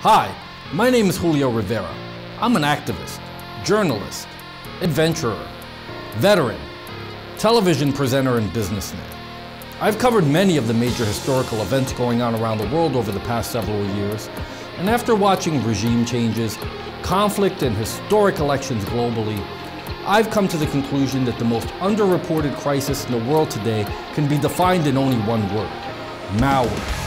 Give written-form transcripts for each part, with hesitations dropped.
Hi, my name is Julio Rivera. I'm an activist, journalist, adventurer, veteran, television presenter, and businessman. I've covered many of the major historical events going on around the world over the past several years, and after watching regime changes, conflict, and historic elections globally, I've come to the conclusion that the most underreported crisis in the world today can be defined in only one word: malware.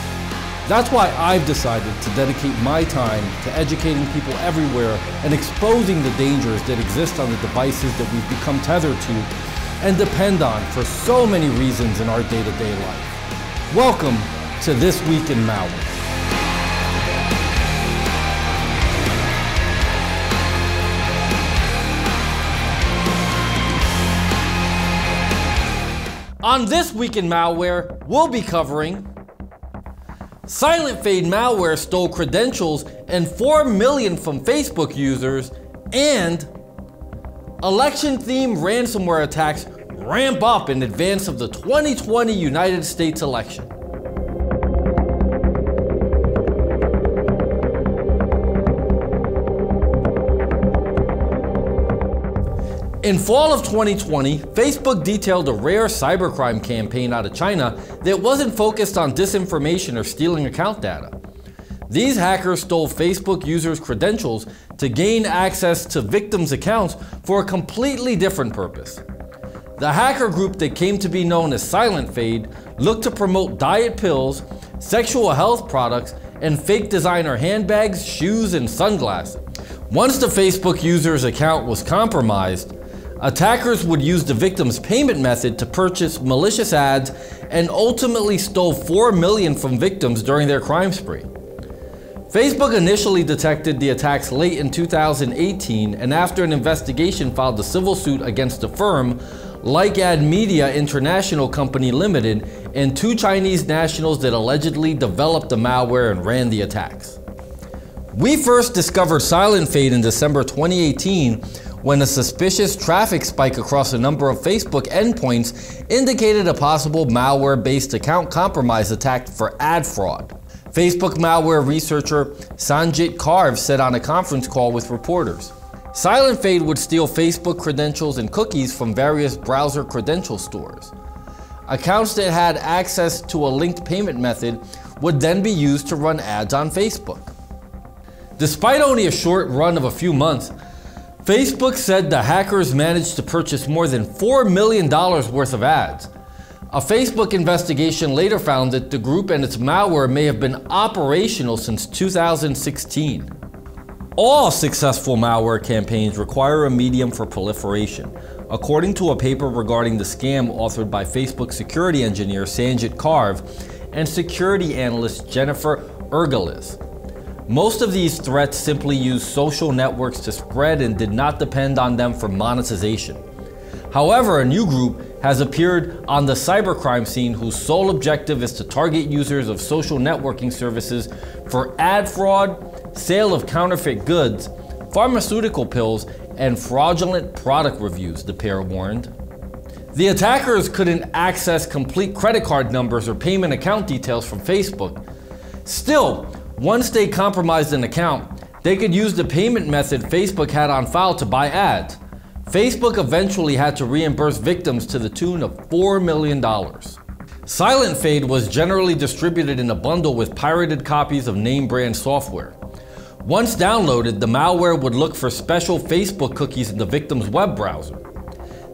That's why I've decided to dedicate my time to educating people everywhere and exposing the dangers that exist on the devices that we've become tethered to and depend on for so many reasons in our day-to-day life. Welcome to This Week in Malware. On This Week in Malware, we'll be covering Silent Fade malware stole credentials and 4 million from Facebook users, and election-themed ransomware attacks ramp up in advance of the 2020 United States election. In fall of 2020, Facebook detailed a rare cybercrime campaign out of China that wasn't focused on disinformation or stealing account data. These hackers stole Facebook users' credentials to gain access to victims' accounts for a completely different purpose. The hacker group that came to be known as Silent Fade looked to promote diet pills, sexual health products, and fake designer handbags, shoes, and sunglasses. Once the Facebook user's account was compromised, attackers would use the victim's payment method to purchase malicious ads and ultimately stole 4 million from victims during their crime spree. Facebook initially detected the attacks late in 2018, and after an investigation filed a civil suit against the firm, LikeAd Media International Company Limited, and 2 Chinese nationals that allegedly developed the malware and ran the attacks. We first discovered Silent Fade in December 2018 when a suspicious traffic spike across a number of Facebook endpoints indicated a possible malware-based account compromise attack for ad fraud. Facebook malware researcher Sanjit Karve said on a conference call with reporters, Silent Fade would steal Facebook credentials and cookies from various browser credential stores. Accounts that had access to a linked payment method would then be used to run ads on Facebook. Despite only a short run of a few months, Facebook said the hackers managed to purchase more than $4 million worth of ads. A Facebook investigation later found that the group and its malware may have been operational since 2016. All successful malware campaigns require a medium for proliferation, according to a paper regarding the scam authored by Facebook security engineer Sanjit Karve and security analyst Jennifer Ergeles. Most of these threats simply used social networks to spread and did not depend on them for monetization. However, a new group has appeared on the cybercrime scene whose sole objective is to target users of social networking services for ad fraud, sale of counterfeit goods, pharmaceutical pills, and fraudulent product reviews, the pair warned. The attackers couldn't access complete credit card numbers or payment account details from Facebook. Still, once they compromised an account, they could use the payment method Facebook had on file to buy ads. Facebook eventually had to reimburse victims to the tune of $4 million. Silent Fade was generally distributed in a bundle with pirated copies of name brand software. Once downloaded, the malware would look for special Facebook cookies in the victim's web browser.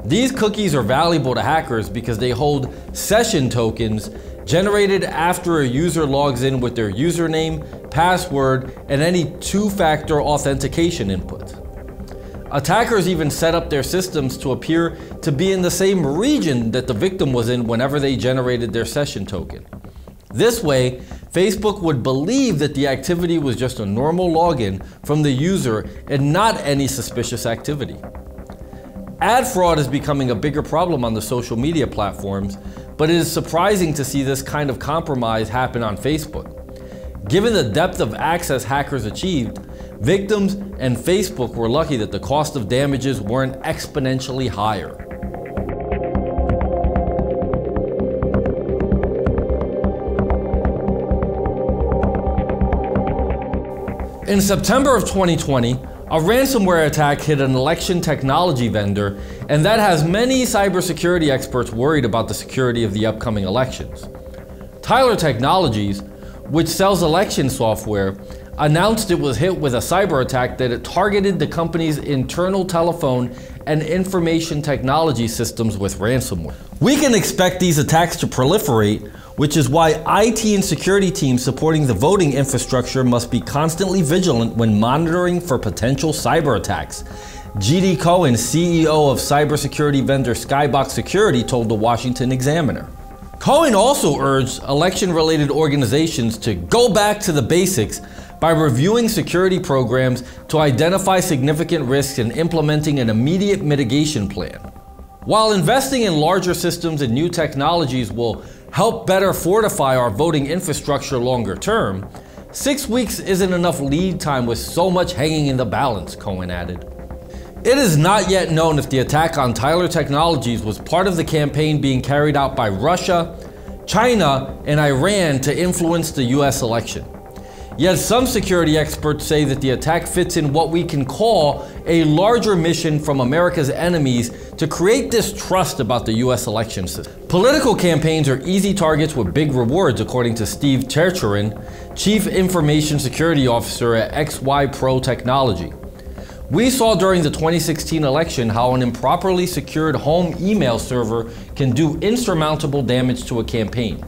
These cookies are valuable to hackers because they hold session tokens generated after a user logs in with their username, password, and any 2-factor authentication input. Attackers even set up their systems to appear to be in the same region that the victim was in whenever they generated their session token. This way, Facebook would believe that the activity was just a normal login from the user and not any suspicious activity. Ad fraud is becoming a bigger problem on the social media platforms, but it is surprising to see this kind of compromise happen on Facebook. Given the depth of access hackers achieved, victims and Facebook were lucky that the cost of damages weren't exponentially higher. In September of 2020, a ransomware attack hit an election technology vendor, and that has many cybersecurity experts worried about the security of the upcoming elections. Tyler Technologies, which sells election software, announced it was hit with a cyber attack that it targeted the company's internal telephone and information technology systems with ransomware. We can expect these attacks to proliferate, which is why IT and security teams supporting the voting infrastructure must be constantly vigilant when monitoring for potential cyber attacks. GD Cohen, CEO of cybersecurity vendor Skybox Security, told the Washington Examiner. Cohen also urged election-related organizations to go back to the basics by reviewing security programs to identify significant risks and implementing an immediate mitigation plan. While investing in larger systems and new technologies will help better fortify our voting infrastructure longer term, 6 weeks isn't enough lead time with so much hanging in the balance, Cohen added. It is not yet known if the attack on Tyler Technologies was part of the campaign being carried out by Russia, China, and Iran to influence the US election. Yet some security experts say that the attack fits in what we can call a larger mission from America's enemies to create distrust about the US election system. Political campaigns are easy targets with big rewards, according to Steve Chercherin, Chief Information Security Officer at XY Pro Technology. We saw during the 2016 election how an improperly secured home email server can do insurmountable damage to a campaign.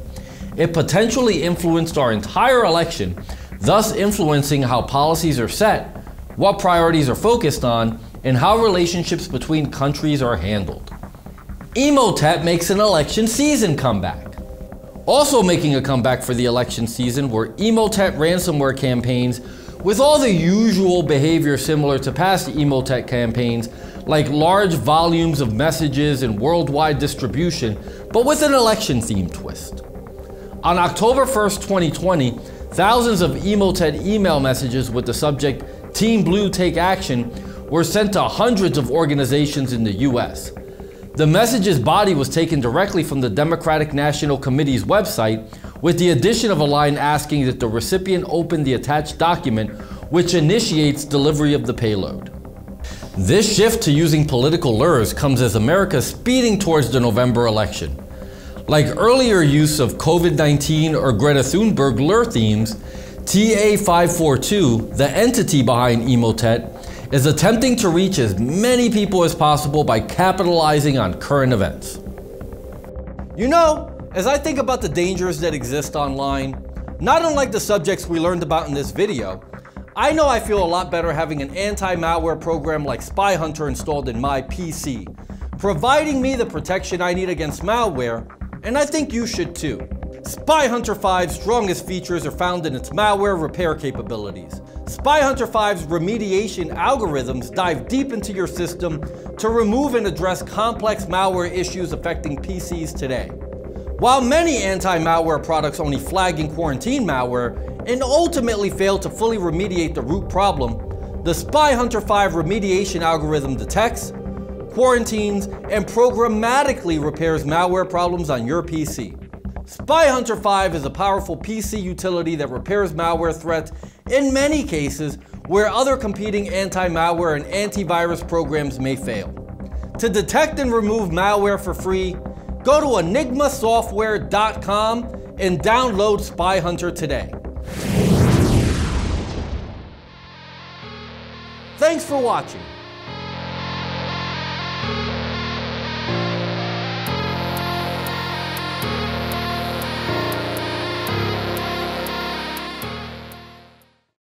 It potentially influenced our entire election, thus influencing how policies are set, what priorities are focused on, and how relationships between countries are handled. Emotet makes an election season comeback. Also making a comeback for the election season were Emotet ransomware campaigns with all the usual behavior similar to past Emotet campaigns, like large volumes of messages and worldwide distribution, but with an election-themed twist. On October 1st, 2020, thousands of Emotet email messages with the subject "Team Blue Take Action" were sent to hundreds of organizations in the US. The message's body was taken directly from the Democratic National Committee's website, with the addition of a line asking that the recipient open the attached document, which initiates delivery of the payload. This shift to using political lures comes as America is speeding towards the November election. Like earlier use of COVID-19 or Greta Thunberg lure themes, TA542, the entity behind Emotet, is attempting to reach as many people as possible by capitalizing on current events. You know, as I think about the dangers that exist online, not unlike the subjects we learned about in this video, I know I feel a lot better having an anti-malware program like Spy Hunter installed in my PC, providing me the protection I need against malware, and I think you should too. Spy Hunter 5's strongest features are found in its malware repair capabilities. Spy Hunter 5's remediation algorithms dive deep into your system to remove and address complex malware issues affecting PCs today. While many anti-malware products only flag and quarantine malware and ultimately fail to fully remediate the root problem, the Spy Hunter 5 remediation algorithm detects, quarantines, and programmatically repairs malware problems on your PC. Spy Hunter 5 is a powerful PC utility that repairs malware threats in many cases where other competing anti-malware and antivirus programs may fail. To detect and remove malware for free, go to enigmasoftware.com and download Spy Hunter today. Thanks for watching.